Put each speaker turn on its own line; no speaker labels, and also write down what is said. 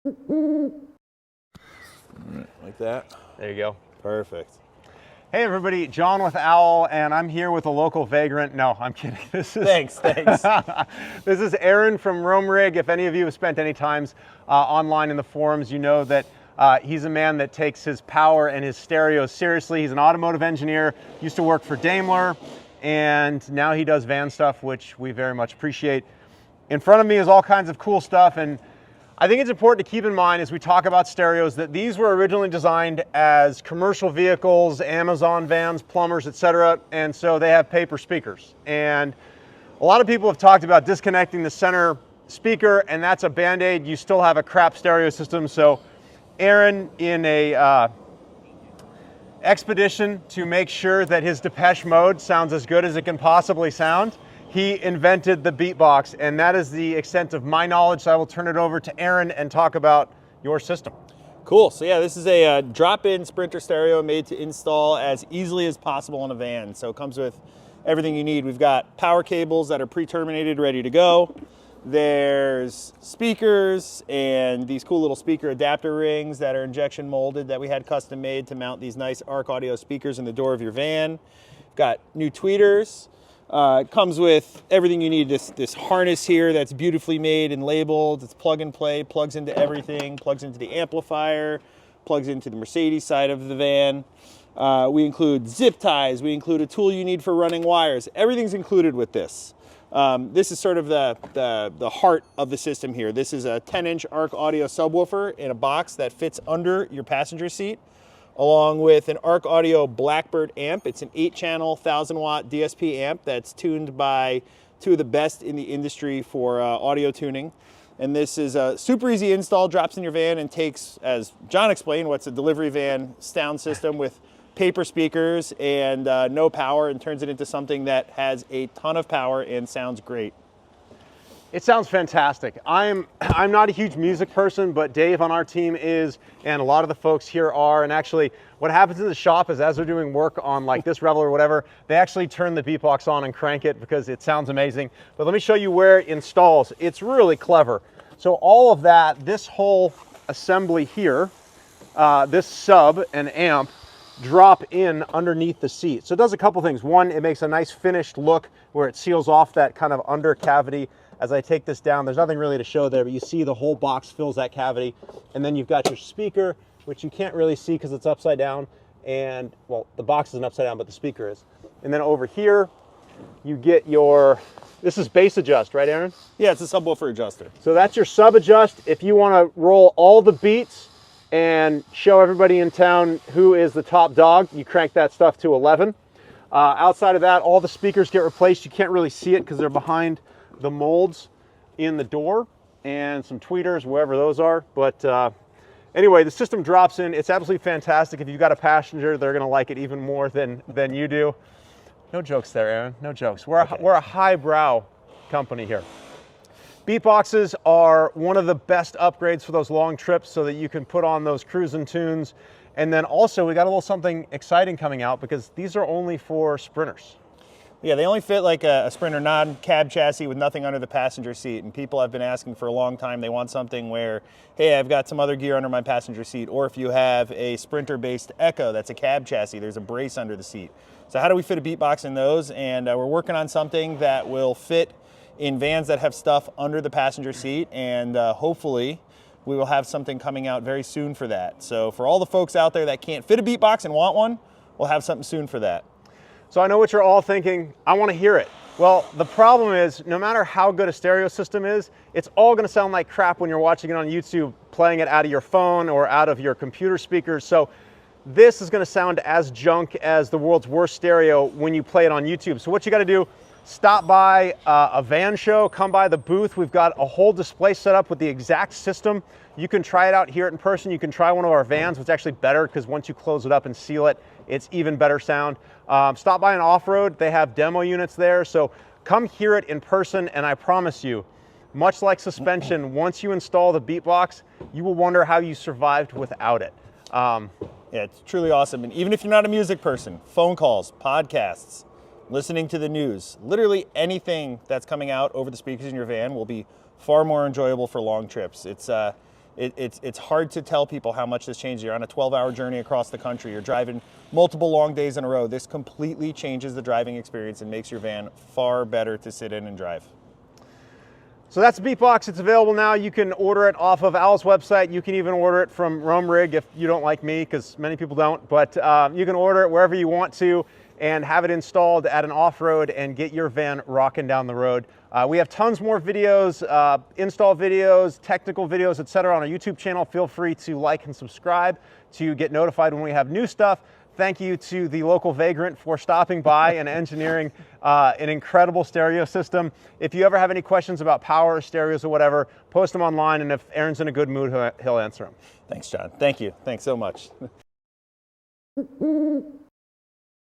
Like that.
There you go.
Perfect.
Hey everybody, John with Owl, and I'm here with a local vagrant. No, I'm kidding.
Thanks.
This is Aaron from RoamRig. If any of you have spent any times online in the forums, you know that he's a man that takes his power and his stereo seriously. He's an automotive engineer, used to work for Daimler, and now he does van stuff, which we very much appreciate. In front of me is all kinds of cool stuff, and I think it's important to keep in mind as we talk about stereos that these were originally designed as commercial vehicles, Amazon vans, plumbers, etc. And so they have paper speakers. And a lot of people have talked about disconnecting the center speaker, and that's a band-aid. You still have a crap stereo system. So Aaron, in a expedition to make sure that his Depeche Mode sounds as good as it can possibly sound, he invented the Beatbox, and that is the extent of my knowledge. So I will turn it over to Aaron and talk about your system.
Cool. So yeah, this is a drop-in Sprinter stereo made to install as easily as possible in a van. So it comes with everything you need. We've got power cables that are pre-terminated, ready to go. There's speakers and these cool little speaker adapter rings that are injection molded that we had custom made to mount these nice ARC audio speakers in the door of your van. We've got new tweeters. It comes with everything you need, this harness here that's beautifully made and labeled. It's plug and play, plugs into everything, plugs into the amplifier, plugs into the Mercedes side of the van. We include zip ties, we include a tool you need for running wires. Everything's included with this. This is sort of the heart of the system here. This is a 10-inch ARC audio subwoofer in a box that fits under your passenger seat, along with an ARC Audio Blackbird amp. It's an 8-channel, 1,000-watt DSP amp that's tuned by two of the best in the industry for audio tuning. And this is a super easy install, drops in your van and takes, as John explained, what's a delivery van sound system with paper speakers and no power, and turns it into something that has a ton of power and sounds great.
It sounds fantastic. I'm not a huge music person, but Dave on our team is, and a lot of the folks here are. And actually, what happens in the shop is as they're doing work on like this Rebel or whatever, they actually turn the Beatbox on and crank it because it sounds amazing. But let me show you where it installs. It's really clever. So all of that, this whole assembly here, this sub and amp, drop in underneath the seat. So it does a couple things. One, it makes a nice finished look where it seals off that kind of under cavity. As I take this down, there's nothing really to show there, but you see the whole box fills that cavity. And then you've got your speaker, which you can't really see because it's upside down. And, well, the box isn't upside down, but the speaker is. And then over here, you get your, this is bass adjust, right, Aaron?
Yeah, it's a subwoofer adjuster.
So that's your sub adjust. If you want to roll all the beats and show everybody in town who is the top dog, you crank that stuff to 11. Outside of that, all the speakers get replaced. You can't really see it because they're behind the molds in the door, and some tweeters, wherever those are. But anyway, the system drops in. It's absolutely fantastic. If you've got a passenger, they're going to like it even more than you do. No jokes there, Aaron. No jokes. We're a highbrow company here. Beatboxes are one of the best upgrades for those long trips so that you can put on those cruising tunes. And then also, we got a little something exciting coming out because these are only for Sprinters.
Yeah, they only fit like a Sprinter non-cab chassis with nothing under the passenger seat. And people have been asking for a long time, they want something where, hey, I've got some other gear under my passenger seat. Or if you have a Sprinter-based Echo that's a cab chassis, there's a brace under the seat. So how do we fit a Beatbox in those? And we're working on something that will fit in vans that have stuff under the passenger seat. And hopefully we will have something coming out very soon for that. So for all the folks out there that can't fit a Beatbox and want one, we'll have something soon for that.
So I know what you're all thinking, I want to hear it. Well, the problem is, no matter how good a stereo system is, it's all going to sound like crap when you're watching it on YouTube, playing it out of your phone or out of your computer speakers. So this is going to sound as junk as the world's worst stereo when you play it on YouTube. So what you got to do, stop by a van show, come by the booth. We've got a whole display set up with the exact system. You can try it out here in person. You can try one of our vans, which is actually better because once you close it up and seal it, it's even better sound. Stop by an off-road. They have demo units there. So come hear it in person, and I promise you, much like suspension, once you install the Beatbox, you will wonder how you survived without it.
Yeah, it's truly awesome. And even if you're not a music person, phone calls, podcasts, listening to the news, literally anything that's coming out over the speakers in your van will be far more enjoyable for long trips. It's It's hard to tell people how much this changes. You're on a 12-hour journey across the country. You're driving multiple long days in a row. This completely changes the driving experience and makes your van far better to sit in and drive.
So that's the Beatbox. It's available now. You can order it off of Al's website. You can even order it from RoamRig if you don't like me, because many people don't. But you can order it wherever you want to and have it installed at an off-road and get your van rocking down the road. We have tons more videos, install videos, technical videos, etc. on our YouTube channel. Feel free to like and subscribe to get notified when we have new stuff. Thank you to the local vagrant for stopping by and engineering an incredible stereo system. If you ever have any questions about power, stereos, or whatever, post them online, and if Aaron's in a good mood, he'll answer them.
Thanks, John. Thank you. Thanks so much.